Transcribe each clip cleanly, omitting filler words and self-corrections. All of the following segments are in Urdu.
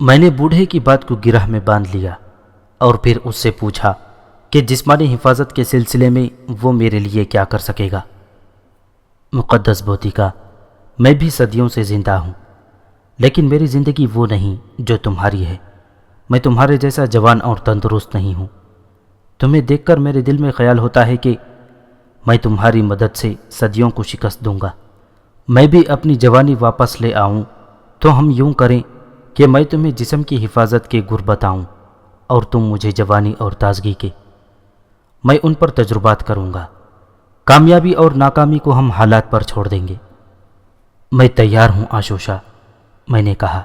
میں نے بوڑھے کی بات کو گرہ میں باندھ لیا اور پھر اس سے پوچھا کہ جسمانی حفاظت کے سلسلے میں وہ میرے لیے کیا کر سکے گا۔ مقدس بوتیکا، میں بھی صدیوں سے زندہ ہوں، لیکن میری زندگی وہ نہیں جو تمہاری ہے۔ میں تمہارے جیسا جوان اور تندرست نہیں ہوں۔ تمہیں دیکھ کر میرے دل میں خیال ہوتا ہے کہ میں تمہاری مدد سے صدیوں کو شکست دوں گا۔ میں بھی اپنی جوانی واپس لے آؤں تو ہم یوں کریں کہ میں تمہیں جسم کی حفاظت کے گر بتاؤں اور تم مجھے جوانی اور تازگی کے۔ میں ان پر تجربات کروں گا۔ کامیابی اور ناکامی کو ہم حالات پر چھوڑ دیں گے۔ میں تیار ہوں آشوشا، میں نے کہا۔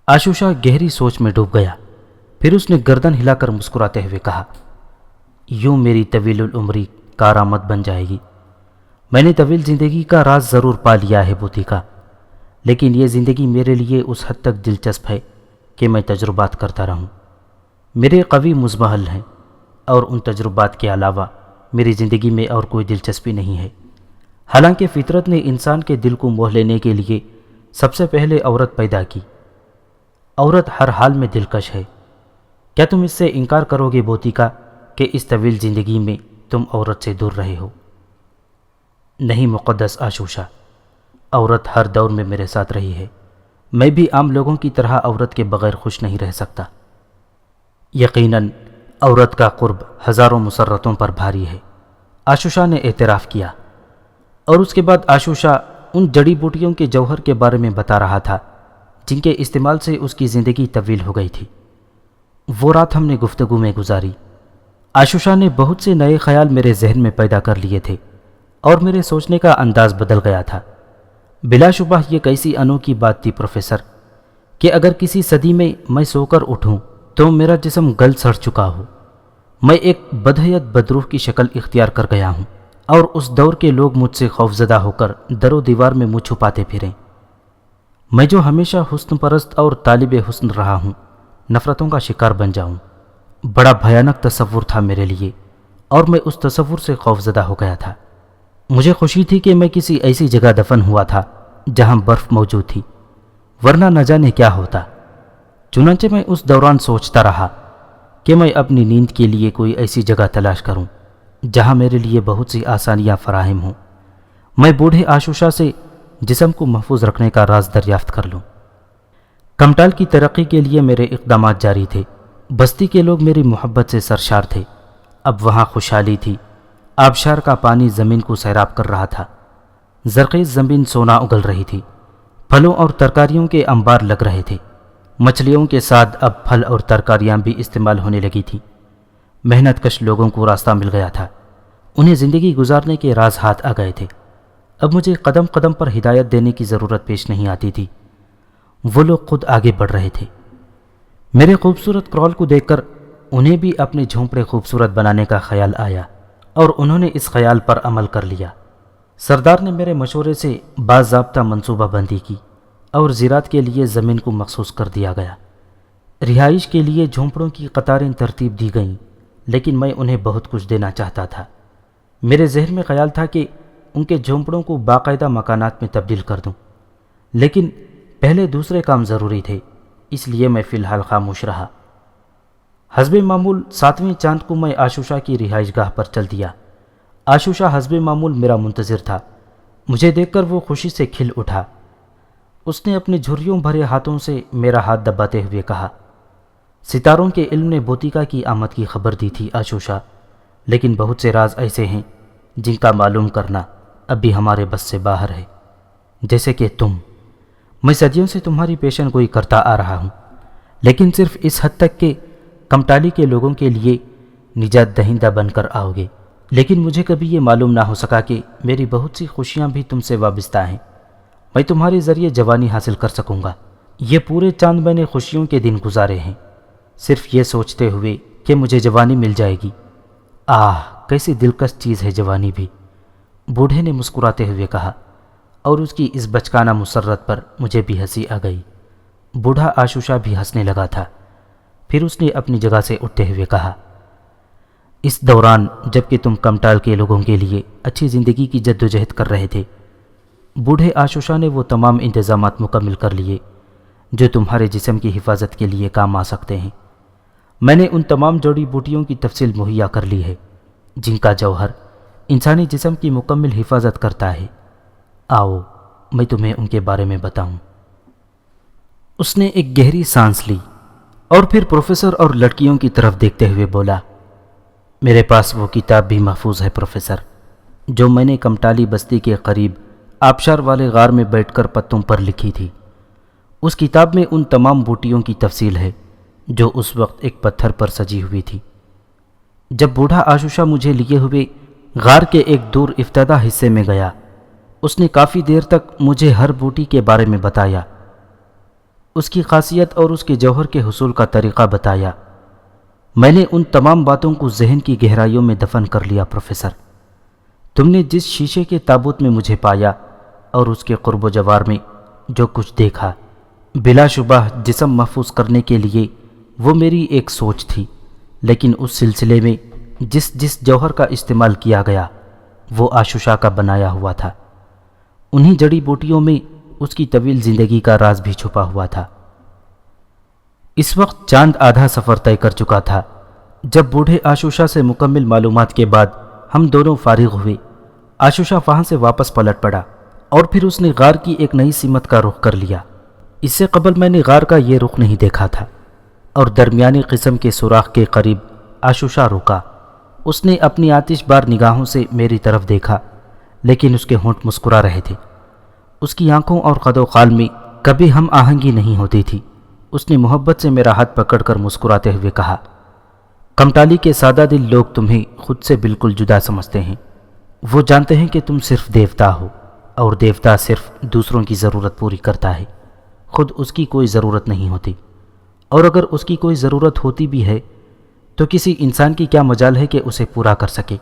آشوشا گہری سوچ میں ڈوب گیا۔ پھر اس نے گردن ہلا کر مسکراتے ہوئے کہا، یوں میری طویل العمری کارآمد بن جائے گی۔ میں نے طویل زندگی کا راز ضرور پا لیا ہے بوتیکا، لیکن یہ زندگی میرے لیے اس حد تک دلچسپ ہے کہ میں تجربات کرتا رہوں۔ میرے قوی مزمحل ہیں اور ان تجربات کے علاوہ میری زندگی میں اور کوئی دلچسپی نہیں ہے۔ حالانکہ فطرت نے انسان کے دل کو موہ لینے کے لیے سب سے پہلے عورت پیدا کی۔ عورت ہر حال میں دلکش ہے۔ کیا تم اس سے انکار کرو گے بوتیکا کہ اس طویل زندگی میں تم عورت سے دور رہے ہو؟ نہیں مقدس آشوشا، عورت ہر دور میں میرے ساتھ رہی ہے۔ میں بھی عام لوگوں کی طرح عورت کے بغیر خوش نہیں رہ سکتا۔ یقیناً عورت کا قرب ہزاروں مسرتوں پر بھاری ہے، آشوشا نے اعتراف کیا، اور اس کے بعد آشوشا ان جڑی بوٹیوں کے جوہر کے بارے میں بتا رہا تھا جن کے استعمال سے اس کی زندگی طویل ہو گئی تھی۔ وہ رات ہم نے گفتگو میں گزاری۔ آشوشا نے بہت سے نئے خیال میرے ذہن میں پیدا کر لیے تھے اور میرے سوچنے کا انداز بدل گیا تھا۔ بلا شبہ یہ کیسی انوکھی بات تھی پروفیسر کہ اگر کسی صدی میں سو کر اٹھوں تو میرا جسم گل سڑ چکا ہو۔ میں ایک بدحیت بدروح کی شکل اختیار کر گیا ہوں اور اس دور کے لوگ مجھ سے خوفزدہ ہو کر در و دیوار میں منہ چھپاتے پھریں۔ میں جو ہمیشہ حسن پرست اور طالب حسن رہا ہوں، نفرتوں کا شکار بن جاؤں، بڑا بھیانک تصور تھا میرے لیے، اور میں اس تصور سے خوفزدہ ہو گیا تھا۔ مجھے خوشی تھی کہ میں کسی ایسی جگہ دفن ہوا تھا جہاں برف موجود تھی، ورنہ نہ جانے کیا ہوتا۔ چنانچہ میں اس دوران سوچتا رہا کہ میں اپنی نیند کے لیے کوئی ایسی جگہ تلاش کروں جہاں میرے لیے بہت سی آسانیاں فراہم ہوں۔ میں بوڑھے آشوشا سے جسم کو محفوظ رکھنے کا راز دریافت کر لوں۔ کمٹال کی ترقی کے لیے میرے اقدامات جاری تھے۔ بستی کے لوگ میری محبت سے سرشار تھے۔ اب وہاں خوشحالی تھی۔ آبشار کا پانی زمین کو سیراب کر رہا تھا۔ زرخیز زمین سونا اگل رہی تھی۔ پھلوں اور ترکاریوں کے انبار لگ رہے تھے۔ مچھلیوں کے ساتھ اب پھل اور ترکاریاں بھی استعمال ہونے لگی تھیں۔ محنت کش لوگوں کو راستہ مل گیا تھا۔ انہیں زندگی گزارنے کے راز ہاتھ آ گئے تھے۔ اب مجھے قدم قدم پر ہدایت دینے کی ضرورت پیش نہیں آتی تھی۔ وہ لوگ خود آگے بڑھ رہے تھے۔ میرے خوبصورت کرول کو دیکھ کر انہیں بھی اپنے جھونپڑے خوبصورت بنانے کا خیال آیا اور انہوں نے اس خیال پر عمل کر لیا۔ سردار نے میرے مشورے سے باضابطہ منصوبہ بندی کی اور زراعت کے لیے زمین کو مخصوص کر دیا گیا۔ رہائش کے لیے جھونپڑوں کی قطاریں ترتیب دی گئیں، لیکن میں انہیں بہت کچھ دینا چاہتا تھا۔ میرے ذہن میں خیال تھا کہ ان کے جھونپڑوں کو باقاعدہ مکانات میں تبدیل کر دوں، لیکن پہلے دوسرے کام ضروری تھے، اس لیے میں فی الحال خاموش رہا۔ حسب معمول 7ویں چاند کو میں آشوشا کی رہائش گاہ پر چل دیا۔ آشوشا حسب معمول میرا منتظر تھا۔ مجھے دیکھ کر وہ خوشی سے کھل اٹھا۔ اس نے اپنے جھریوں بھرے ہاتھوں سے میرا ہاتھ دباتے ہوئے کہا، ستاروں کے علم نے بوتیکا کی آمد کی خبر دی تھی آشوشا، لیکن بہت سے راز ایسے ہیں جن کا معلوم کرنا اب بھی ہمارے بس سے باہر ہے، جیسے کہ تم۔ میں صدیوں سے تمہاری پیشن گوئی کرتا آ رہا ہوں، لیکن صرف اس حد تک کہ کمٹالی کے لوگوں کے لیے نجات دہندہ بن کر آؤ گے، لیکن مجھے کبھی یہ معلوم نہ ہو سکا کہ میری بہت سی خوشیاں بھی تم سے وابستہ ہیں۔ میں تمہارے ذریعے جوانی حاصل کر سکوں گا۔ یہ پورے چاند میں نے خوشیوں کے دن گزارے ہیں، صرف یہ سوچتے ہوئے کہ مجھے جوانی مل جائے گی۔ آہ، کیسی دلکش چیز ہے جوانی بھی، بوڑھے نے مسکراتے ہوئے کہا، اور اس کی اس بچکانہ مسرت پر مجھے بھی ہنسی آ گئی۔ بوڑھا آشوشا بھی ہنسنے لگا تھا۔ پھر اس نے اپنی جگہ سے اٹھتے ہوئے کہا، اس دوران جب کہ تم کمٹال کے لوگوں کے لیے اچھی زندگی کی جدوجہد کر رہے تھے، بوڑھے آشوشا نے وہ تمام انتظامات مکمل کر لیے جو تمہارے جسم کی حفاظت کے لیے کام آ سکتے ہیں۔ میں نے ان تمام جڑی بوٹیوں کی تفصیل مہیا کر لی ہے جن کا جوہر انسانی جسم کی مکمل حفاظت کرتا ہے۔ آؤ میں تمہیں ان کے بارے میں بتاؤں۔ اس نے ایک گہری سانس لی اور پھر پروفیسر اور لڑکیوں کی طرف دیکھتے ہوئے بولا، میرے پاس وہ کتاب بھی محفوظ ہے پروفیسر، جو میں نے کمٹالی بستی کے قریب آبشار والے غار میں بیٹھ کر پتوں پر لکھی تھی۔ اس کتاب میں ان تمام بوٹیوں کی تفصیل ہے جو اس وقت ایک پتھر پر سجی ہوئی تھی۔ جب بوڑھا آشوشا مجھے لیے ہوئے غار کے ایک دور افتادہ حصے میں گیا، اس نے کافی دیر تک مجھے ہر بوٹی کے بارے میں بتایا، اس کی خاصیت اور اس کے جوہر کے حصول کا طریقہ بتایا۔ میں نے ان تمام باتوں کو ذہن کی گہرائیوں میں دفن کر لیا پروفیسر۔ تم نے جس شیشے کے تابوت میں مجھے پایا اور اس کے قرب و جوار میں جو کچھ دیکھا، بلا شبہ جسم محفوظ کرنے کے لیے وہ میری ایک سوچ تھی، لیکن اس سلسلے میں جس جوہر کا استعمال کیا گیا وہ آشوشا کا بنایا ہوا تھا۔ انہی جڑی بوٹیوں میں اس کی طویل زندگی کا راز بھی چھپا ہوا تھا۔ اس وقت چاند آدھا سفر طے کر چکا تھا۔ جب بوڑھے آشوشا سے مکمل معلومات کے بعد ہم دونوں فارغ ہوئے، آشوشا وہاں سے واپس پلٹ پڑا اور پھر اس نے غار کی ایک نئی سمت کا رخ کر لیا۔ اس سے قبل میں نے غار کا یہ رخ نہیں دیکھا تھا، اور درمیانی قسم کے سوراخ کے قریب آشوشا رکا۔ اس نے اپنی آتش بار نگاہوں سے میری طرف دیکھا، لیکن اس کے ہونٹ مسکرا رہے تھے۔ اس کی آنکھوں اور قد و قال میں کبھی ہم آہنگی نہیں ہوتی تھی۔ اس نے محبت سے میرا ہاتھ پکڑ کر مسکراتے ہوئے کہا، کمٹالی کے سادہ دل لوگ تمہیں خود سے بالکل جدا سمجھتے ہیں۔ وہ جانتے ہیں کہ تم صرف دیوتا ہو، اور دیوتا صرف دوسروں کی ضرورت پوری کرتا ہے، خود اس کی کوئی ضرورت نہیں ہوتی۔ اور اگر اس کی کوئی ضرورت ہوتی بھی ہے تو کسی انسان کی کیا مجال ہے کہ اسے پورا کر سکے۔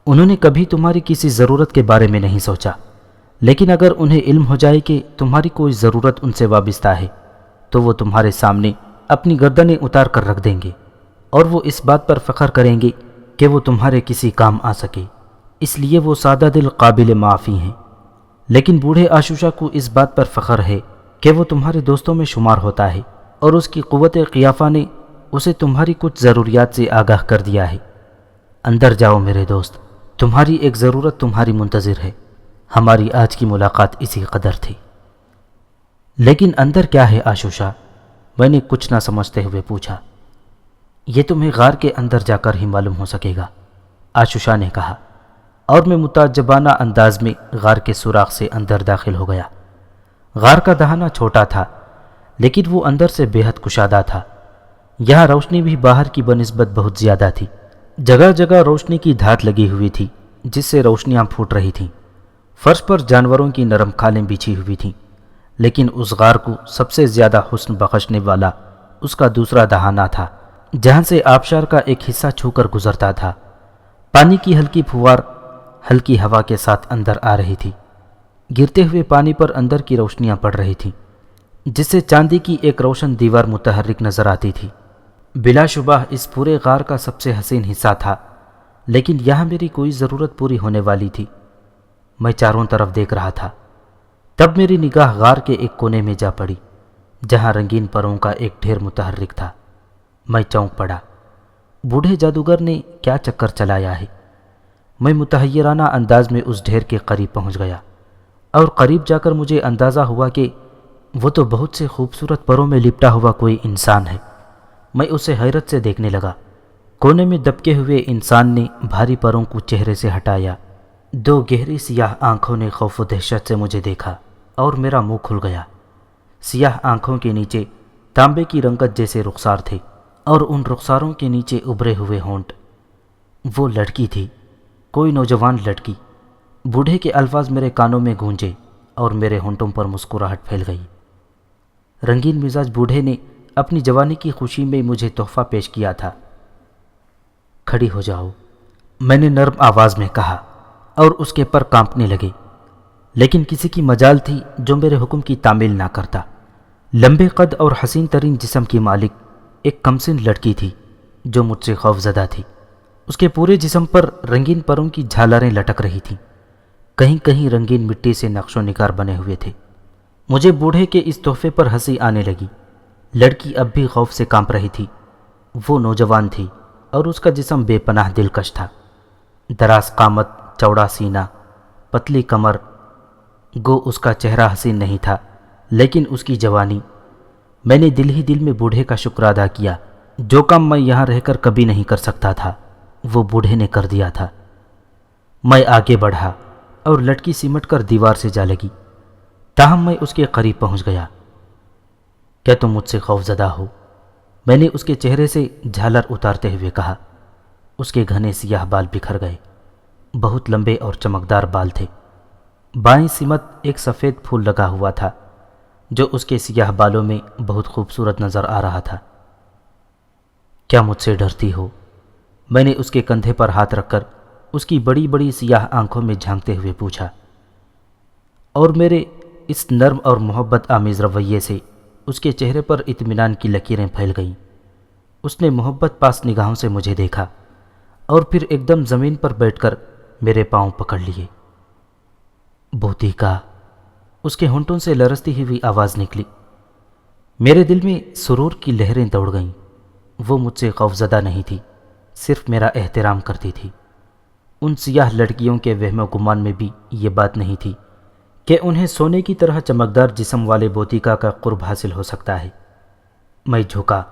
انہوں نے کبھی تمہاری کسی ضرورت کے بارے میں نہیں سوچا، لیکن اگر انہیں علم ہو جائے کہ تمہاری کوئی ضرورت ان سے وابستہ ہے تو وہ تمہارے سامنے اپنی گردنیں اتار کر رکھ دیں گے، اور وہ اس بات پر فخر کریں گے کہ وہ تمہارے کسی کام آ سکے۔ اس لیے وہ سادہ دل قابل معافی ہیں۔ لیکن بوڑھے آشوشا کو اس بات پر فخر ہے کہ وہ تمہارے دوستوں میں شمار ہوتا ہے، اور اس کی قوت قیافہ نے اسے تمہاری کچھ ضروریات سے آگاہ کر دیا ہے۔ اندر جاؤ میرے دوست، تمہاری ایک ضرورت تمہاری منتظر ہے۔ ہماری آج کی ملاقات اسی قدر تھی۔ لیکن اندر کیا ہے آشوشا؟ میں نے کچھ نہ سمجھتے ہوئے پوچھا۔ یہ تمہیں غار کے اندر جا کر ہی معلوم ہو سکے گا، آشوشا نے کہا، اور میں متعجبانہ انداز میں غار کے سوراخ سے اندر داخل ہو گیا۔ غار کا دہانہ چھوٹا تھا، لیکن وہ اندر سے بے حد کشادہ تھا۔ یہاں روشنی بھی باہر کی بنسبت بہت زیادہ تھی۔ جگہ جگہ روشنی کی دھات لگی ہوئی تھی جس سے روشنیاں پھوٹ رہی تھیں۔ فرش پر جانوروں کی نرم کھالیں بچھی ہوئی تھیں، لیکن اس غار کو سب سے زیادہ حسن بخشنے والا اس کا دوسرا دہانہ تھا، جہاں سے آبشار کا ایک حصہ چھو کر گزرتا تھا۔ پانی کی ہلکی پھوار ہلکی ہوا کے ساتھ اندر آ رہی تھی۔ گرتے ہوئے پانی پر اندر کی روشنیاں پڑ رہی تھیں، جس سے چاندی کی ایک روشن دیوار متحرک نظر آتی تھی۔ بلا شبہ اس پورے غار کا سب سے حسین حصہ تھا، لیکن یہاں میری کوئی ضرورت پوری ہونے والی تھی۔ میں چاروں طرف دیکھ رہا تھا، تب میری نگاہ غار کے ایک کونے میں جا پڑی جہاں رنگین پروں کا ایک ڈھیر متحرک تھا۔ میں چونک پڑا۔ بوڑھے جادوگر نے کیا چکر چلایا ہے؟ میں متحیرانہ انداز میں اس ڈھیر کے قریب پہنچ گیا، اور قریب جا کر مجھے اندازہ ہوا کہ وہ تو بہت سے خوبصورت پروں میں لپٹا ہوا کوئی انسان ہے۔ میں اسے حیرت سے دیکھنے لگا۔ کونے میں دبکے ہوئے انسان نے بھاری پروں کو چہرے سے ہٹایا۔ دو گہری سیاہ آنکھوں نے خوف و دہشت سے مجھے دیکھا اور میرا منہ کھل گیا۔ سیاہ آنکھوں کے نیچے تانبے کی رنگت جیسے رخسار تھے، اور ان رخساروں کے نیچے ابھرے ہوئے ہونٹ۔ وہ لڑکی تھی، کوئی نوجوان لڑکی۔ بوڑھے کے الفاظ میرے کانوں میں گونجے اور میرے ہونٹوں پر مسکراہٹ پھیل گئی۔ رنگین مزاج بوڑھے نے اپنی جوانی کی خوشی میں مجھے تحفہ پیش کیا تھا۔ کھڑی ہو جاؤ، میں نے نرم آواز میں کہا، اور اس کے پر کانپنے لگے۔ لیکن کسی کی مجال تھی جو میرے حکم کی تعمیل نہ کرتا۔ لمبے قد اور حسین ترین جسم کی مالک ایک کمسن لڑکی تھی جو مجھ سے خوف زدہ تھی۔ اس کے پورے جسم پر رنگین پروں کی جھالریں لٹک رہی تھیں، کہیں کہیں رنگین مٹی سے نقش و نگار بنے ہوئے تھے۔ مجھے بوڑھے کے اس تحفے پر ہنسی آنے لگی۔ لڑکی اب بھی خوف سے کانپ رہی تھی۔ وہ نوجوان تھی اور اس کا جسم بے پناہ دلکش تھا۔ دراز قامت، چوڑا سینہ، پتلی کمر، گو اس کا چہرہ حسین نہیں تھا لیکن اس کی جوانی۔ میں نے دل ہی دل میں بوڑھے کا شکر ادا کیا۔ جو کام میں یہاں رہ کر کبھی نہیں کر سکتا تھا وہ بوڑھے نے کر دیا تھا۔ میں آگے بڑھا اور لڑکی سمٹ کر دیوار سے جا لگی، تاہم میں اس کے قریب پہنچ گیا۔ کیا تم مجھ سے خوف زدہ ہو؟ میں نے اس کے چہرے سے جھالر اتارتے ہوئے کہا۔ اس کے گھنے سیاہ بال بکھر گئے، بہت لمبے اور چمکدار بال تھے۔ بائیں سمت ایک سفید پھول لگا ہوا تھا جو اس کے سیاہ بالوں میں بہت خوبصورت نظر آ رہا تھا۔ کیا مجھ سے ڈرتی ہو؟ میں نے اس کے کندھے پر ہاتھ رکھ کر اس کی بڑی بڑی سیاہ آنکھوں میں جھانکتے ہوئے پوچھا، اور میرے اس نرم اور محبت آمیز رویے سے اس کے چہرے پر اطمینان کی لکیریں پھیل گئیں۔ اس نے محبت پاس نگاہوں سے مجھے دیکھا اور پھر ایک دم زمین پر بیٹھ کر میرے پاؤں پکڑ لیے۔ بوتی کا، اس کے ہونٹوں سے لرزتی ہوئی آواز نکلی۔ میرے دل میں سرور کی لہریں دوڑ گئیں۔ وہ مجھ سے خوفزدہ نہیں تھی، صرف میرا احترام کرتی تھی۔ ان سیاہ لڑکیوں کے وہم و گمان میں بھی یہ بات نہیں تھی کہ انہیں سونے کی طرح چمکدار جسم والے بوتیکا کا قرب حاصل ہو سکتا ہے۔ میں جھکا،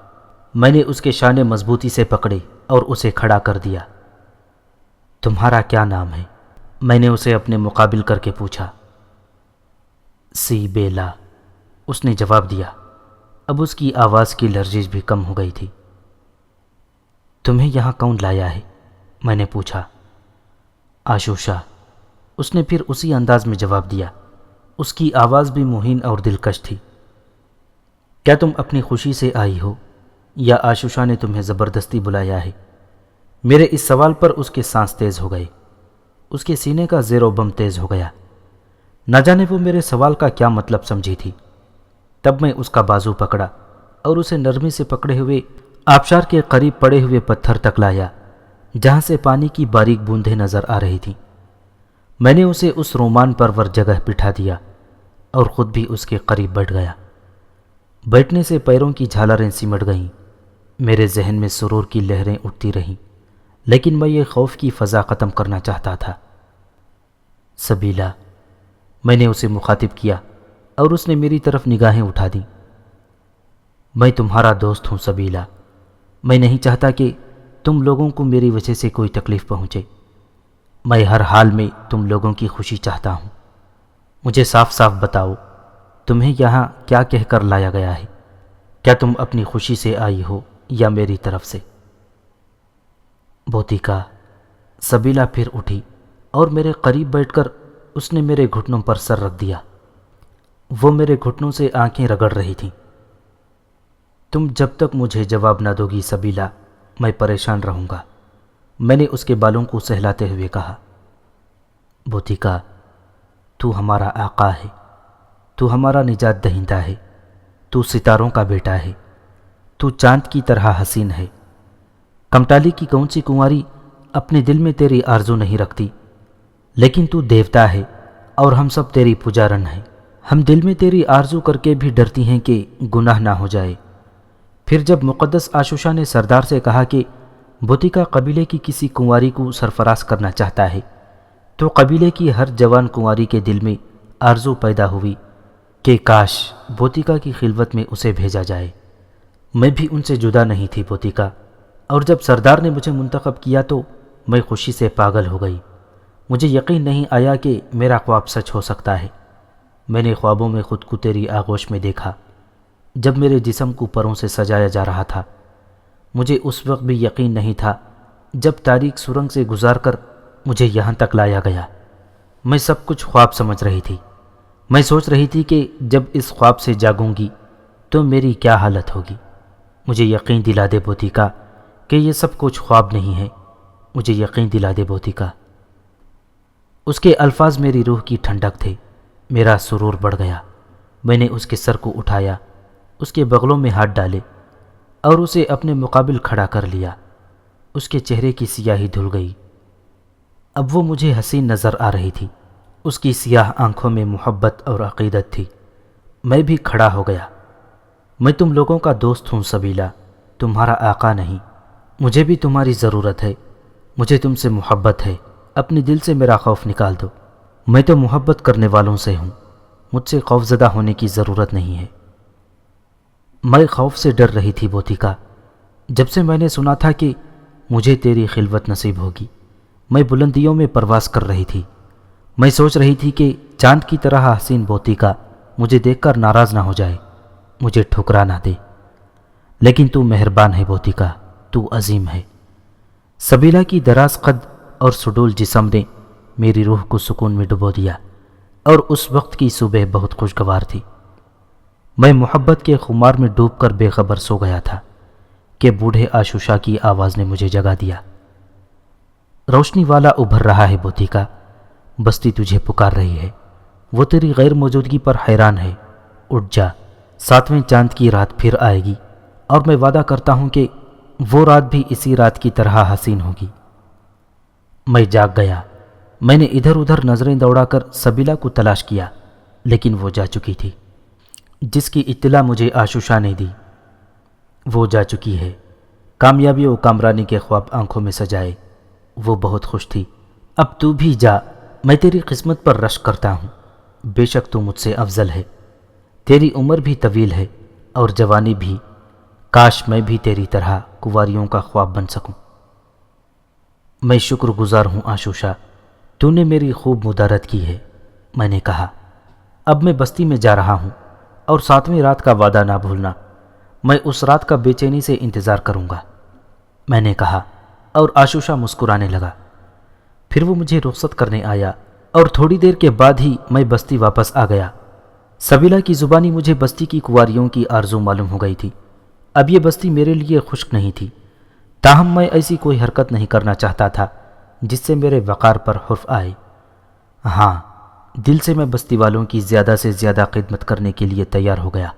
میں نے اس کے شانے مضبوطی سے پکڑے اور اسے کھڑا کر دیا۔ تمہارا کیا نام ہے؟ میں نے اسے اپنے مقابل کر کے پوچھا۔ سی بیلا، اس نے جواب دیا۔ اب اس کی آواز کی لرزش بھی کم ہو گئی تھی۔ تمہیں یہاں کون لایا ہے؟ میں نے پوچھا۔ آشوشا، اس نے پھر اسی انداز میں جواب دیا۔ اس کی آواز بھی مہین اور دلکش تھی۔ کیا تم اپنی خوشی سے آئی ہو یا آشوشا نے تمہیں زبردستی بلایا ہے؟ میرے اس سوال پر اس کے سانس تیز ہو گئے، اس کے سینے کا زیر و بم تیز ہو گیا۔ نہ جانے وہ میرے سوال کا کیا مطلب سمجھی تھی۔ تب میں اس کا بازو پکڑا اور اسے نرمی سے پکڑے ہوئے آبشار کے قریب پڑے ہوئے پتھر تک لایا جہاں سے پانی کی باریک بوندیں نظر آ رہی تھیں۔ میں نے اسے اس رومان پرور جگہ بٹھا دیا اور خود بھی اس کے قریب بیٹھ گیا۔ بیٹھنے سے پیروں کی جھالریں سمٹ گئیں۔ میرے ذہن میں سرور کی لہریں اٹھتی رہیں، لیکن میں یہ خوف کی فضا ختم کرنا چاہتا تھا۔ سبیلا، میں نے اسے مخاطب کیا اور اس نے میری طرف نگاہیں اٹھا دیں۔ میں تمہارا دوست ہوں سبیلا۔ میں نہیں چاہتا کہ تم لوگوں کو میری وجہ سے کوئی تکلیف پہنچے۔ میں ہر حال میں تم لوگوں کی خوشی چاہتا ہوں۔ مجھے صاف صاف بتاؤ، تمہیں یہاں کیا کہہ کر لایا گیا ہے؟ کیا تم اپنی خوشی سے آئی ہو یا میری طرف سے؟ بوتیکا، سبیلا پھر اٹھی اور میرے قریب بیٹھ کر اس نے میرے گھٹنوں پر سر رکھ دیا۔ وہ میرے گھٹنوں سے آنکھیں رگڑ رہی تھیں۔ تم جب تک مجھے جواب نہ دو گی سبیلا، میں پریشان رہوں گا، میں نے اس کے بالوں کو سہلاتے ہوئے کہا۔ بوتیکا، تو ہمارا آقا ہے، تو ہمارا نجات دہندہ ہے، تو ستاروں کا بیٹا ہے، تو چاند کی طرح حسین ہے۔ کمٹالی کی کون سی کنواری اپنے دل میں تیری آرزو نہیں رکھتی؟ لیکن تو دیوتا ہے اور ہم سب تیری پجارن ہیں۔ ہم دل میں تیری آرزو کر کے بھی ڈرتی ہیں کہ گناہ نہ ہو جائے۔ پھر جب مقدس آشوشا نے سردار سے کہا کہ بوتیکا قبیلے کی کسی کنواری کو سرفراز کرنا چاہتا ہے، تو قبیلے کی ہر جوان کنواری کے دل میں آرزو پیدا ہوئی کہ کاش بوتیکا کی خلوت میں اسے بھیجا جائے۔ میں بھی ان سے جدا نہیں تھی بوتیکا، اور جب سردار نے مجھے منتخب کیا تو میں خوشی سے پاگل ہو گئی۔ مجھے یقین نہیں آیا کہ میرا خواب سچ ہو سکتا ہے۔ میں نے خوابوں میں خود کو تیری آغوش میں دیکھا جب میرے جسم کو پروں سے سجایا جا رہا تھا۔ مجھے اس وقت بھی یقین نہیں تھا جب تاریک سرنگ سے گزار کر مجھے یہاں تک لایا گیا۔ میں سب کچھ خواب سمجھ رہی تھی۔ میں سوچ رہی تھی کہ جب اس خواب سے جاگوں گی تو میری کیا حالت ہوگی۔ مجھے یقین دلا دے بوتیکا کہ یہ سب کچھ خواب نہیں ہے، مجھے یقین دلا دے بوتیکا۔ اس کے الفاظ میری روح کی ٹھنڈک تھے۔ میرا سرور بڑھ گیا۔ میں نے اس کے سر کو اٹھایا، اس کے بغلوں میں ہاتھ ڈالے اور اسے اپنے مقابل کھڑا کر لیا۔ اس کے چہرے کی سیاہی دھل گئی۔ اب وہ مجھے حسین نظر آ رہی تھی۔ اس کی سیاہ آنکھوں میں محبت اور عقیدت تھی۔ میں بھی کھڑا ہو گیا۔ میں تم لوگوں کا دوست ہوں سبیلا، تمہارا آقا نہیں۔ مجھے بھی تمہاری ضرورت ہے، مجھے تم سے محبت ہے، اپنے دل سے میرا خوف نکال دو۔ میں تو محبت کرنے والوں سے ہوں، مجھ سے خوف زدہ ہونے کی ضرورت نہیں ہے۔ میں خوف سے ڈر رہی تھی بوتیکا، جب سے میں نے سنا تھا کہ مجھے تیری خلوت نصیب ہوگی۔ میں بلندیوں میں پرواز کر رہی تھی، میں سوچ رہی تھی کہ چاند کی طرح حسین بوتیکا مجھے دیکھ کر ناراض نہ ہو جائے، مجھے ٹھکرا نہ دے۔ لیکن تو مہربان ہے بوتیکا، تو عظیم ہے۔ سبیلا کی دراز قد اور سڈول جسم نے میری روح کو سکون میں ڈبو دیا، اور اس وقت کی صبح بہت خوشگوار تھی۔ میں محبت کے خمار میں ڈوب کر بے خبر سو گیا تھا کہ بوڑھے آشوشا کی آواز نے مجھے جگا دیا۔ روشنی والا ابھر رہا ہے بوتیکا، بستی تجھے پکار رہی ہے، وہ تیری غیر موجودگی پر حیران ہے۔ اٹھ جا، 7ویں چاند کی رات پھر آئے گی، اور میں وعدہ کرتا ہوں کہ وہ رات بھی اسی رات کی طرح حسین ہوگی۔ میں جاگ گیا۔ میں نے ادھر ادھر نظریں دوڑا کر سبیلا کو تلاش کیا، لیکن وہ جا چکی تھی۔ جس کی اطلاع مجھے آشوشا نے دی، وہ جا چکی ہے۔ کامیابی و کامرانی کے خواب آنکھوں میں سجائے وہ بہت خوش تھی۔ اب تو بھی جا، میں تیری قسمت پر رشک کرتا ہوں۔ بے شک تو مجھ سے افضل ہے، تیری عمر بھی طویل ہے اور جوانی بھی، کاش میں بھی تیری طرح کنواریوں کا خواب بن سکوں۔ میں شکر گزار ہوں آشوشا، تو نے میری خوب مدارت کی ہے۔ میں نے کہا، اب میں بستی میں جا رہا ہوں، اور 7ویں رات کا وعدہ نہ بھولنا، میں اس رات کا بے چینی سے انتظار کروں گا۔ میں نے کہا، اور آشوشا مسکرانے لگا۔ پھر وہ مجھے رخصت کرنے آیا، اور تھوڑی دیر کے بعد ہی میں بستی واپس آ گیا۔ سبیلا کی زبانی مجھے بستی کی کنواریوں کی آرزو معلوم ہو گئی تھی۔ اب یہ بستی میرے لیے خشک نہیں تھی، تاہم میں ایسی کوئی حرکت نہیں کرنا چاہتا تھا جس سے میرے وقار پر حرف آئے۔ ہاں، دل سے میں بستی والوں کی زیادہ سے زیادہ خدمت کرنے کے لیے تیار ہو گیا۔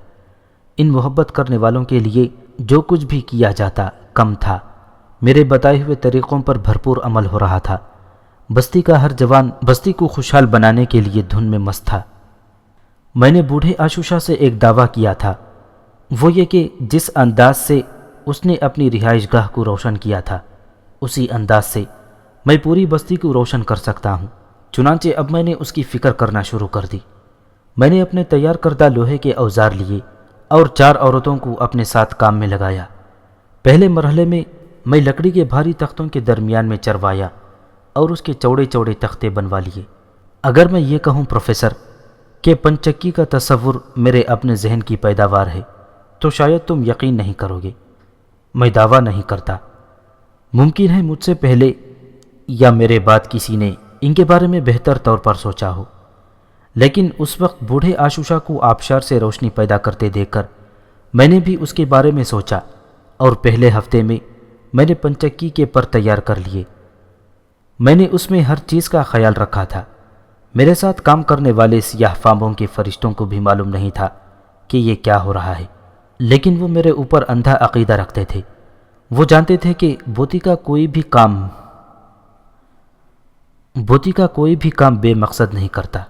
ان محبت کرنے والوں کے لیے جو کچھ بھی کیا جاتا کم تھا، میرے بتائے ہوئے طریقوں پر بھرپور عمل ہو رہا تھا۔ بستی کا ہر جوان بستی کو خوشحال بنانے کے لیے دھن میں مست تھا۔ میں نے بوڑھے آشوشا سے ایک دعویٰ کیا تھا، وہ یہ کہ جس انداز سے اس نے اپنی رہائش گاہ کو روشن کیا تھا، اسی انداز سے میں پوری بستی کو روشن کر سکتا ہوں۔ چنانچہ اب میں نے اس کی فکر کرنا شروع کر دی۔ میں نے اپنے تیار کردہ لوہے کے اوزار لیے اور 4 عورتوں کو اپنے ساتھ کام میں لگایا۔ پہلے مرحلے میں لکڑی کے بھاری تختوں کے درمیان میں چروایا اور اس کے چوڑے چوڑے تختے بنوا لیے۔ اگر میں یہ کہوں پروفیسر کہ پنچکی کا تصور میرے اپنے ذہن کی پیداوار ہے، تو شاید تم یقین نہیں کرو گے۔ میں دعویٰ نہیں کرتا، ممکن ہے مجھ سے پہلے یا میرے بعد کسی نے ان کے بارے میں بہتر طور پر سوچا ہو، لیکن اس وقت بوڑھے آشوشا کو آبشار سے روشنی پیدا کرتے دیکھ کر میں نے بھی اس کے بارے میں سوچا، اور پہلے ہفتے میں نے پنچکی کے پر تیار کر لیے۔ میں نے اس میں ہر چیز کا خیال رکھا تھا۔ میرے ساتھ کام کرنے والے سیاہ فاموں کے فرشتوں کو بھی معلوم نہیں تھا کہ یہ کیا ہو رہا ہے، لیکن وہ میرے اوپر اندھا عقیدہ رکھتے تھے۔ وہ جانتے تھے کہ بوتیکا کوئی بھی کام بے مقصد نہیں کرتا۔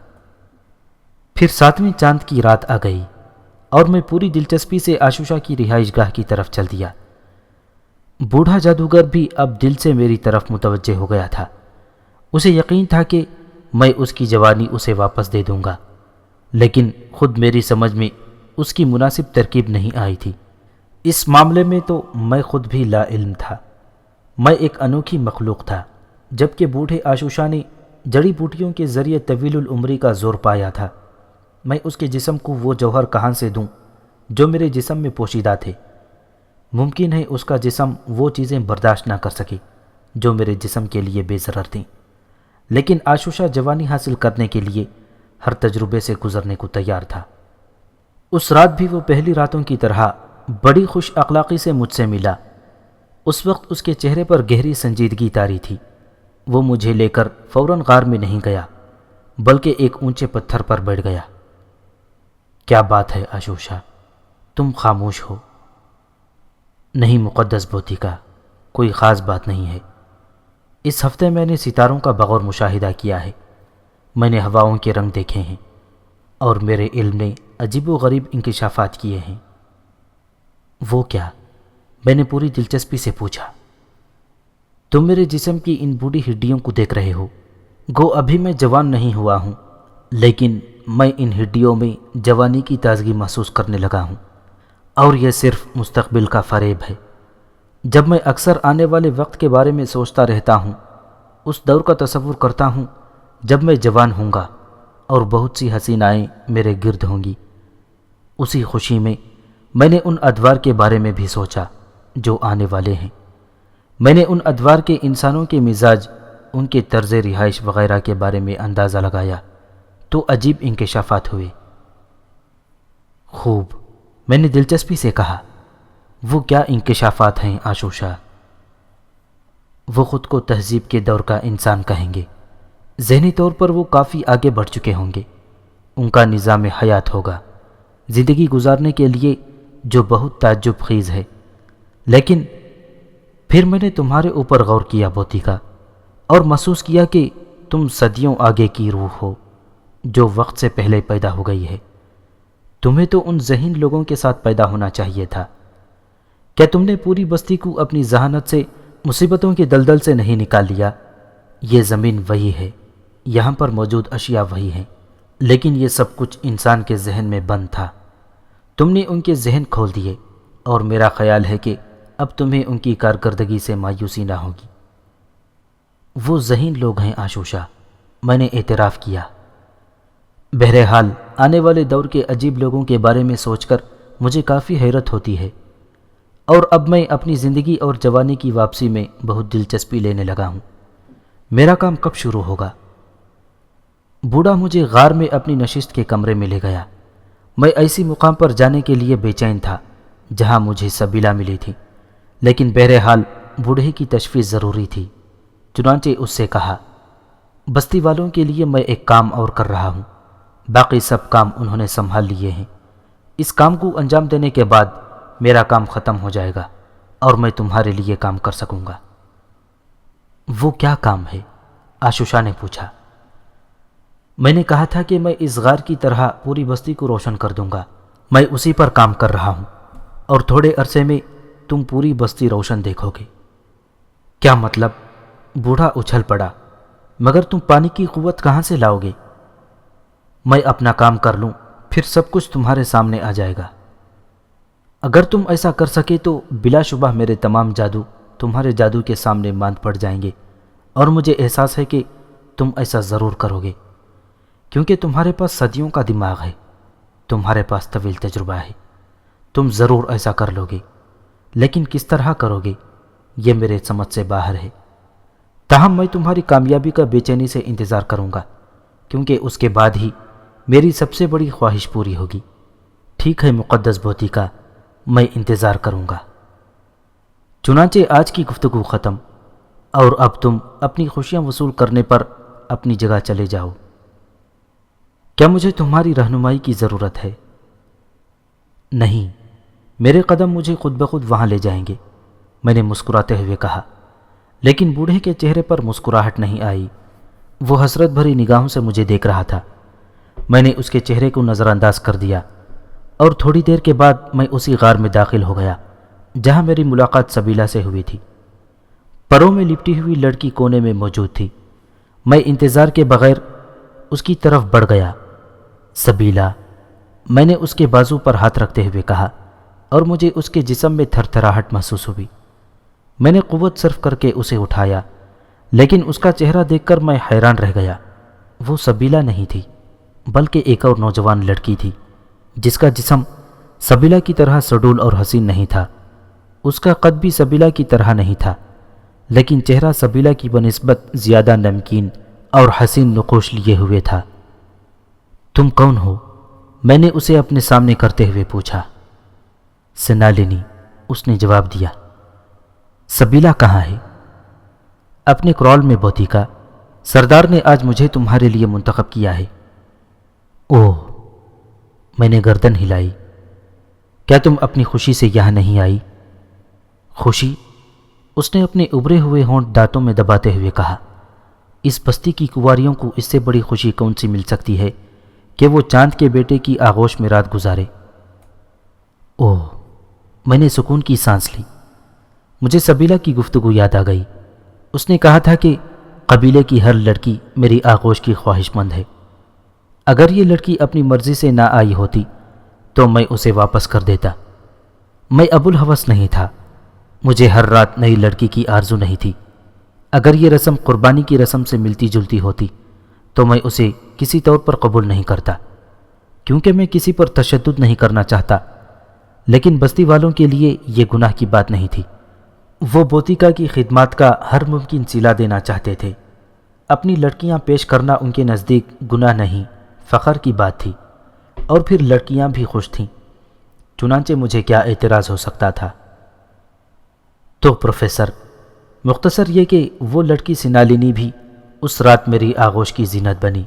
پھر 7ویں چاند کی رات آ گئی، اور میں پوری دلچسپی سے آشوشا کی رہائش گاہ کی طرف چل دیا۔ بوڑھا جادوگر بھی اب دل سے میری طرف متوجہ ہو گیا تھا۔ اسے یقین تھا کہ میں اس کی جوانی اسے واپس دے دوں گا، لیکن خود میری سمجھ میں اس کی مناسب ترکیب نہیں آئی تھی۔ اس معاملے میں تو میں خود بھی لا علم تھا۔ میں ایک انوکھی مخلوق تھا، جبکہ بوڑھے آشوشا نے جڑی بوٹیوں کے ذریعے طویل العمری کا زور پایا تھا۔ میں اس کے جسم کو وہ جوہر کہاں سے دوں جو میرے جسم میں پوشیدہ تھے؟ ممکن ہے اس کا جسم وہ چیزیں برداشت نہ کر سکے جو میرے جسم کے لیے بے ضرر تھیں، لیکن آشوشا جوانی حاصل کرنے کے لیے ہر تجربے سے گزرنے کو تیار تھا۔ اس رات بھی وہ پہلی راتوں کی طرح بڑی خوش اخلاقی سے مجھ سے ملا۔ اس وقت اس کے چہرے پر گہری سنجیدگی طاری تھی۔ وہ مجھے لے کر فوراً غار میں نہیں گیا، بلکہ ایک اونچے پتھر پر بیٹھ گیا۔ کیا بات ہے آشوشا، تم خاموش ہو؟ نہیں مقدس بوتیکا، کوئی خاص بات نہیں ہے۔ اس ہفتے میں نے ستاروں کا بغور مشاہدہ کیا ہے، میں نے ہواؤں کے رنگ دیکھے ہیں، اور میرے علم نے عجیب و غریب انکشافات کیے ہیں۔ وہ کیا؟ میں نے پوری دلچسپی سے پوچھا۔ تم میرے جسم کی ان بوڑھی ہڈیوں کو دیکھ رہے ہو، گو ابھی میں جوان نہیں ہوا ہوں، لیکن میں ان ہڈیوں میں جوانی کی تازگی محسوس کرنے لگا ہوں، اور یہ صرف مستقبل کا فریب ہے۔ جب میں اکثر آنے والے وقت کے بارے میں سوچتا رہتا ہوں، اس دور کا تصور کرتا ہوں جب میں جوان ہوں گا اور بہت سی حسینائیں میرے گرد ہوں گی۔ اسی خوشی میں نے ان ادوار کے بارے میں بھی سوچا جو آنے والے ہیں۔ میں نے ان ادوار کے انسانوں کے مزاج، ان کے طرز رہائش وغیرہ کے بارے میں اندازہ لگایا تو عجیب انکشافات ہوئے۔ خوب، میں نے دلچسپی سے کہا، وہ کیا انکشافات ہیں آشوشا؟ وہ خود کو تہذیب کے دور کا انسان کہیں گے۔ ذہنی طور پر وہ کافی آگے بڑھ چکے ہوں گے۔ ان کا نظام حیات ہوگا زندگی گزارنے کے لیے جو بہت تعجب خیز ہے۔ لیکن پھر میں نے تمہارے اوپر غور کیا بوتیکا، اور محسوس کیا کہ تم صدیوں آگے کی روح ہو جو وقت سے پہلے پیدا ہو گئی ہے۔ تمہیں تو ان ذہین لوگوں کے ساتھ پیدا ہونا چاہیے تھا۔ کیا تم نے پوری بستی کو اپنی ذہانت سے مصیبتوں کے دلدل سے نہیں نکال لیا؟ یہ زمین وہی ہے، یہاں پر موجود اشیاء وہی ہیں، لیکن یہ سب کچھ انسان کے ذہن میں بند تھا۔ تم نے ان کے ذہن کھول دیے، اور میرا خیال ہے کہ اب تمہیں ان کی کارکردگی سے مایوسی نہ ہوگی۔ وہ ذہین لوگ ہیں آشوشا، میں نے اعتراف کیا۔ بہرحال آنے والے دور کے عجیب لوگوں کے بارے میں سوچ کر مجھے کافی حیرت ہوتی ہے، اور اب میں اپنی زندگی اور جوانی کی واپسی میں بہت دلچسپی لینے لگا ہوں۔ میرا کام کب شروع ہوگا؟ بوڑھا مجھے غار میں اپنی نشست کے کمرے میں لے گیا۔ میں ایسی مقام پر جانے کے لیے بے چین تھا جہاں مجھے سبیلا ملی تھی، لیکن بہرحال بوڑھے کی تشویش ضروری تھی۔ چنانچہ اس سے کہا، بستی والوں کے لیے میں ایک کام اور کر رہا ہوں، باقی سب کام انہوں نے سنبھال لیے ہیں۔ اس کام کو انجام دینے کے بعد میرا کام ختم ہو جائے گا اور میں تمہارے لیے کام کر سکوں گا۔ وہ کیا کام ہے؟ آشوشا نے پوچھا۔ میں نے کہا تھا کہ میں اس غار کی طرح پوری بستی کو روشن کر دوں گا۔ میں اسی پر کام کر رہا ہوں، اور تھوڑے عرصے میں تم پوری بستی روشن دیکھو گے۔ کیا مطلب؟ بوڑھا اچھل پڑا۔ مگر تم پانی کی قوت کہاں سے لاؤ گے؟ میں اپنا کام کر لوں، پھر سب کچھ تمہارے سامنے آ جائے گا۔ اگر تم ایسا کر سکے تو بلا شبہ میرے تمام جادو تمہارے جادو کے سامنے ماند پڑ جائیں گے، اور مجھے احساس ہے کہ تم ایسا ضرور کرو گے، کیونکہ تمہارے پاس صدیوں کا دماغ ہے، تمہارے پاس طویل تجربہ ہے۔ تم ضرور ایسا کر لو گے، لیکن کس طرح کرو گے یہ میرے سمجھ سے باہر ہے۔ تاہم میں تمہاری کامیابی کا بے چینی سے انتظار کروں گا، کیونکہ اس کے بعد ہی میری سب سے بڑی خواہش پوری ہوگی۔ ٹھیک ہے مقدس بوتیکا، میں انتظار کروں گا۔ چنانچہ آج کی گفتگو ختم، اور اب تم اپنی خوشیاں وصول کرنے پر اپنی جگہ چلے جاؤ۔ کیا مجھے تمہاری رہنمائی کی ضرورت ہے؟ نہیں، میرے قدم مجھے خود بخود وہاں لے جائیں گے، میں نے مسکراتے ہوئے کہا۔ لیکن بوڑھے کے چہرے پر مسکراہٹ نہیں آئی۔ وہ حسرت بھری نگاہوں سے مجھے دیکھ رہا تھا۔ میں نے اس کے چہرے کو نظر انداز کر دیا، اور تھوڑی دیر کے بعد میں اسی غار میں داخل ہو گیا جہاں میری ملاقات سبیلا سے ہوئی تھی۔ پروں میں لپٹی ہوئی لڑکی کونے میں موجود تھی۔ میں انتظار کے بغیر اس کی طرف بڑھ گیا۔ سبیلا، میں نے اس کے بازو پر ہاتھ رکھتے ہوئے کہا، اور مجھے اس کے جسم میں تھر تھراہٹ محسوس ہوئی۔ میں نے قوت صرف کر کے اسے اٹھایا، لیکن اس کا چہرہ دیکھ کر میں حیران رہ گیا۔ وہ سبیلا نہیں تھی، بلکہ ایک اور نوجوان لڑکی تھی جس کا جسم سبیلا کی طرح سڈول اور حسین نہیں تھا۔ اس کا قد بھی سبیلا کی طرح نہیں تھا، لیکن چہرہ سبیلا کی بنسبت زیادہ نمکین اور حسین نقوش لیے ہوئے تھا۔ تم کون ہو؟ میں نے اسے اپنے سامنے کرتے ہوئے پوچھا۔ سنالینی، اس نے جواب دیا۔ سبیلا کہاں ہے؟ اپنے کرال میں بوتیکا، سردار نے آج مجھے تمہارے لیے منتخب کیا ہے۔ اوہ، میں نے گردن ہلائی۔ کیا تم اپنی خوشی سے یہاں نہیں آئی؟ خوشی؟ اس نے اپنے ابھرے ہوئے ہونٹ دانتوں میں دباتے ہوئے کہا۔ اس بستی کی کنواریوں کو اس سے بڑی خوشی کون سی مل سکتی ہے کہ وہ چاند کے بیٹے کی آغوش میں رات گزارے۔ اوہ، میں نے سکون کی سانس لی۔ مجھے سبیلہ کی گفتگو یاد آ گئی۔ اس نے کہا تھا کہ قبیلے کی ہر لڑکی میری آغوش کی خواہش مند ہے۔ اگر یہ لڑکی اپنی مرضی سے نہ آئی ہوتی تو میں اسے واپس کر دیتا۔ میں ابوالہوس نہیں تھا، مجھے ہر رات نئی لڑکی کی آرزو نہیں تھی۔ اگر یہ رسم قربانی کی رسم سے ملتی جلتی ہوتی تو میں اسے کسی طور پر قبول نہیں کرتا، کیونکہ میں کسی پر تشدد نہیں کرنا چاہتا، لیکن بستی والوں کے لیے یہ گناہ کی بات نہیں تھی۔ وہ بوتیکا کی خدمات کا ہر ممکن صلہ دینا چاہتے تھے۔ اپنی لڑکیاں پیش کرنا ان کے نزدیک گناہ نہیں، فخر کی بات تھی، اور پھر لڑکیاں بھی خوش تھیں، چنانچہ مجھے کیا اعتراض ہو سکتا تھا؟ تو پروفیسر، مختصر یہ کہ وہ لڑکی سنالینی بھی اس رات میری آغوش کی زینت بنی۔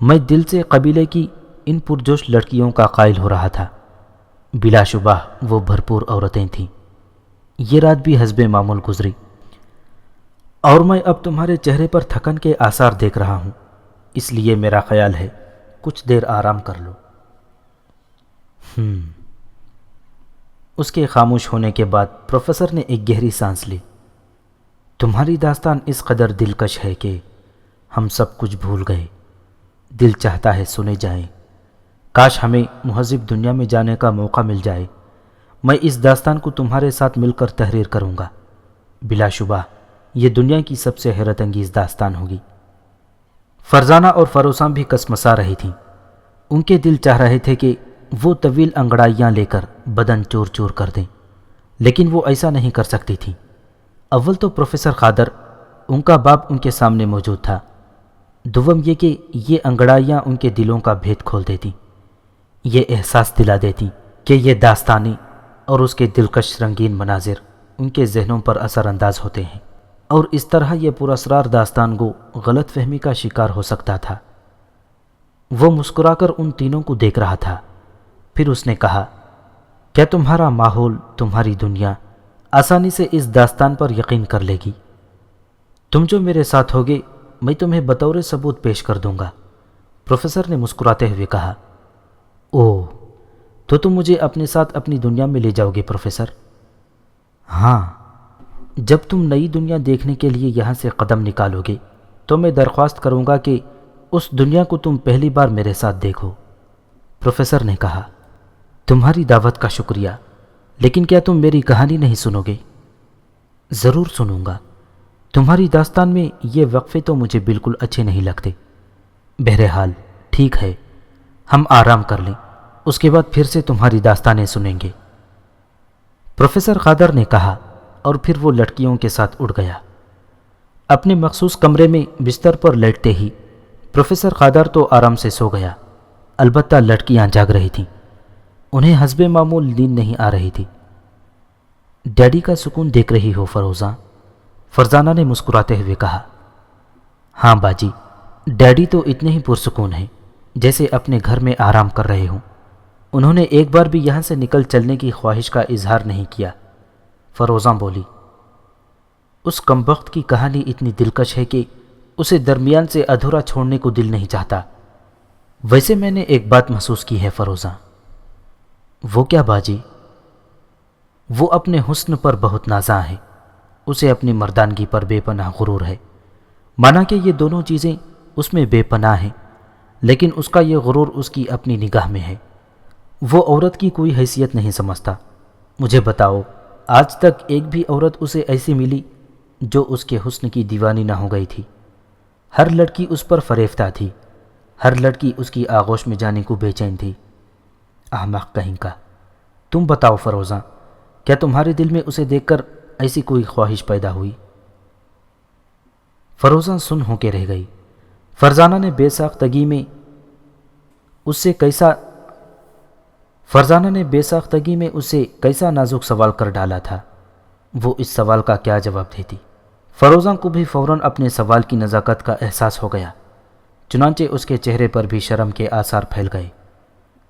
میں دل سے قبیلے کی ان پرجوش لڑکیوں کا قائل ہو رہا تھا۔ بلا شبہ وہ بھرپور عورتیں تھیں۔ یہ رات بھی حسب معمول گزری، اور میں اب تمہارے چہرے پر تھکن کے آثار دیکھ رہا ہوں، اس لیے میرا خیال ہے کچھ دیر آرام کر لو۔ اس کے خاموش ہونے کے بعد پروفیسر نے ایک گہری سانس لی۔ تمہاری داستان اس قدر دلکش ہے کہ ہم سب کچھ بھول گئے۔ دل چاہتا ہے سنے جائیں۔ کاش ہمیں مہذب دنیا میں جانے کا موقع مل جائے۔ میں اس داستان کو تمہارے ساتھ مل کر تحریر کروں گا۔ بلا شبہ یہ دنیا کی سب سے حیرت انگیز داستان ہوگی۔ فرزانہ اور فروزاں بھی کسمسا رہی تھیں۔ ان کے دل چاہ رہے تھے کہ وہ طویل انگڑائیاں لے کر بدن چور چور کر دیں، لیکن وہ ایسا نہیں کر سکتی تھیں۔ اول تو پروفیسر خادر، ان کا باپ ان کے سامنے موجود تھا، دوم یہ کہ یہ انگڑائیاں ان کے دلوں کا بھید کھول دیتی، یہ احساس دلا دیتی کہ یہ داستانی اور اس کے دلکش رنگین مناظر ان کے ذہنوں پر اثر انداز ہوتے ہیں، اور اس طرح یہ پراسرار داستان کو غلط فہمی کا شکار ہو سکتا تھا۔ وہ مسکرا کر ان تینوں کو دیکھ رہا تھا، پھر اس نے کہا، کیا تمہارا ماحول، تمہاری دنیا آسانی سے اس داستان پر یقین کر لے گی؟ تم جو میرے ساتھ ہوگے میں تمہیں بطور ثبوت پیش کر دوں گا۔ پروفیسر نے مسکراتے ہوئے کہا، اوہ، تو تم مجھے اپنے ساتھ اپنی دنیا میں لے جاؤ گے پروفیسر؟ ہاں، جب تم نئی دنیا دیکھنے کے لیے یہاں سے قدم نکالو گے تو میں درخواست کروں گا کہ اس دنیا کو تم پہلی بار میرے ساتھ دیکھو۔ پروفیسر نے کہا، تمہاری دعوت کا شکریہ، لیکن کیا تم میری کہانی نہیں سنو گے؟ ضرور سنوں گا۔ تمہاری داستان میں یہ وقفے تو مجھے بالکل اچھے نہیں لگتے۔ بہرحال ٹھیک ہے، ہم آرام کر لیں، اس کے بعد پھر سے تمہاری داستانیں سنیں گے۔ پروفیسر خادر نے کہا، اور پھر وہ لڑکیوں کے ساتھ اڑ گیا۔ اپنے مخصوص کمرے میں بستر پر لیٹتے ہی پروفیسر خادر تو آرام سے سو گیا، البتہ لڑکیاں جاگ رہی تھیں۔ انہیں حسب معمول نیند نہیں آ رہی تھی۔ ڈیڈی کا سکون دیکھ رہی ہو فروزاں؟ فرزانہ نے مسکراتے ہوئے کہا، ہاں باجی، ڈیڈی تو اتنے ہی پرسکون ہیں جیسے اپنے گھر میں آرام کر رہے ہوں۔ انہوں نے ایک بار بھی یہاں سے نکل چلنے کی خواہش کا اظہار نہیں کیا۔ فروزاں بولی، اس کمبخت کی کہانی اتنی دلکش ہے کہ اسے درمیان سے ادھورا چھوڑنے کو دل نہیں چاہتا۔ ویسے میں نے ایک بات محسوس کی ہے فروزاں۔ وہ کیا باجی؟ وہ اپنے حسن پر بہت نازاں ہے، اسے اپنی مردانگی پر بے پناہ غرور ہے۔ مانا کہ یہ دونوں چیزیں اس میں بے پناہ ہیں، لیکن اس کا یہ غرور اس کی اپنی نگاہ میں ہے۔ وہ عورت کی کوئی حیثیت نہیں سمجھتا۔ مجھے بتاؤ، آج تک ایک بھی عورت اسے ایسی ملی جو اس کے حسن کی دیوانی نہ ہو گئی تھی؟ ہر لڑکی اس پر فریفتہ تھی، ہر لڑکی اس کی آغوش میں جانے کو بے چین تھی۔ احمق کہیں کا! تم بتاؤ فروزاں، کیا تمہارے دل میں اسے دیکھ کر ایسی کوئی خواہش پیدا ہوئی؟ فروزاں سن ہو کے رہ گئی۔ فرزانہ نے بے ساختگی میں اسے کیسا نازک سوال کر ڈالا تھا، وہ اس سوال کا کیا جواب دیتی؟ فروزاں کو بھی فوراً اپنے سوال کی نزاکت کا احساس ہو گیا، چنانچہ اس کے چہرے پر بھی شرم کے آثار پھیل گئے۔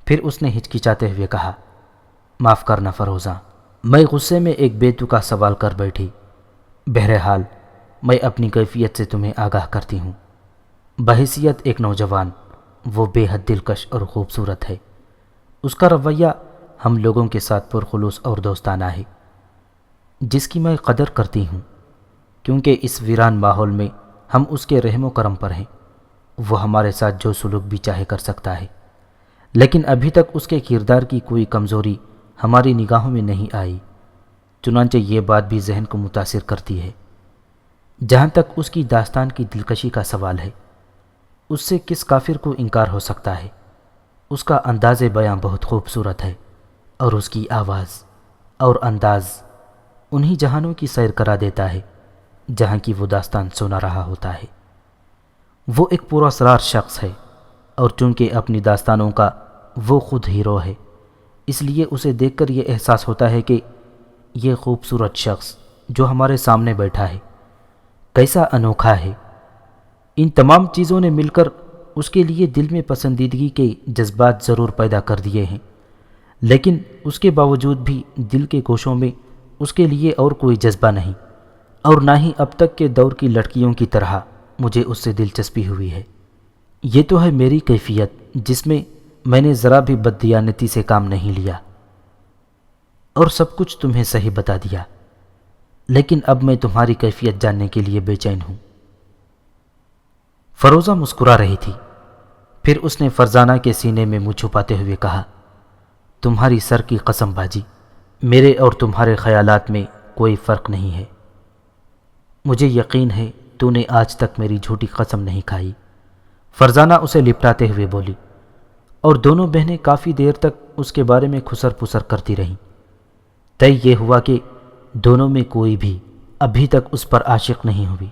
پھر اس نے ہچکچاتے ہوئے کہا، معاف کرنا فروزاں، میں غصے میں ایک بے تکا سوال کر بیٹھی۔ بہرحال میں اپنی کیفیت سے تمہیں آگاہ کرتی ہوں۔ بحیثیت ایک نوجوان وہ بے حد دلکش اور خوبصورت ہے۔ اس کا رویہ ہم لوگوں کے ساتھ پرخلوص اور دوستانہ ہے، جس کی میں قدر کرتی ہوں، کیونکہ اس ویران ماحول میں ہم اس کے رحم و کرم پر ہیں۔ وہ ہمارے ساتھ جو سلوک بھی چاہے کر سکتا ہے، لیکن ابھی تک اس کے کردار کی کوئی کمزوری ہماری نگاہوں میں نہیں آئی۔ چنانچہ یہ بات بھی ذہن کو متاثر کرتی ہے۔ جہاں تک اس کی داستان کی دلکشی کا سوال ہے، اس سے کس کافر کو انکار ہو سکتا ہے؟ اس کا انداز بیاں بہت خوبصورت ہے، اور اس کی آواز اور انداز انہی جہانوں کی سیر کرا دیتا ہے جہاں کی وہ داستان سنا رہا ہوتا ہے۔ وہ ایک پراسرار شخص ہے، اور چونکہ اپنی داستانوں کا وہ خود ہیرو ہے، اس لیے اسے دیکھ کر یہ احساس ہوتا ہے کہ یہ خوبصورت شخص جو ہمارے سامنے بیٹھا ہے کیسا انوکھا ہے۔ ان تمام چیزوں نے مل کر اس کے لیے دل میں پسندیدگی کے جذبات ضرور پیدا کر دیے ہیں، لیکن اس کے باوجود بھی دل کے گوشوں میں اس کے لیے اور کوئی جذبہ نہیں، اور نہ ہی اب تک کے دور کی لڑکیوں کی طرح مجھے اس سے دلچسپی ہوئی ہے۔ یہ تو ہے میری کیفیت جس میں نے ذرا بھی بددیانتی سے کام نہیں لیا، اور سب کچھ تمہیں صحیح بتا دیا، لیکن اب میں تمہاری کیفیت جاننے کے لیے بے چین ہوں۔ فروزہ مسکرا رہی تھی، پھر اس نے فرزانہ کے سینے میں منہ چھپاتے ہوئے کہا، تمہاری سر کی قسم باجی، میرے اور تمہارے خیالات میں کوئی فرق نہیں ہے۔ مجھے یقین ہے تو نے آج تک میری جھوٹی قسم نہیں کھائی، فرزانہ اسے لپٹاتے ہوئے بولی، اور دونوں بہنیں کافی دیر تک اس کے بارے میں خسر پسر کرتی رہیں۔ طے یہ ہوا کہ دونوں میں کوئی بھی ابھی تک اس پر عاشق نہیں ہوئی۔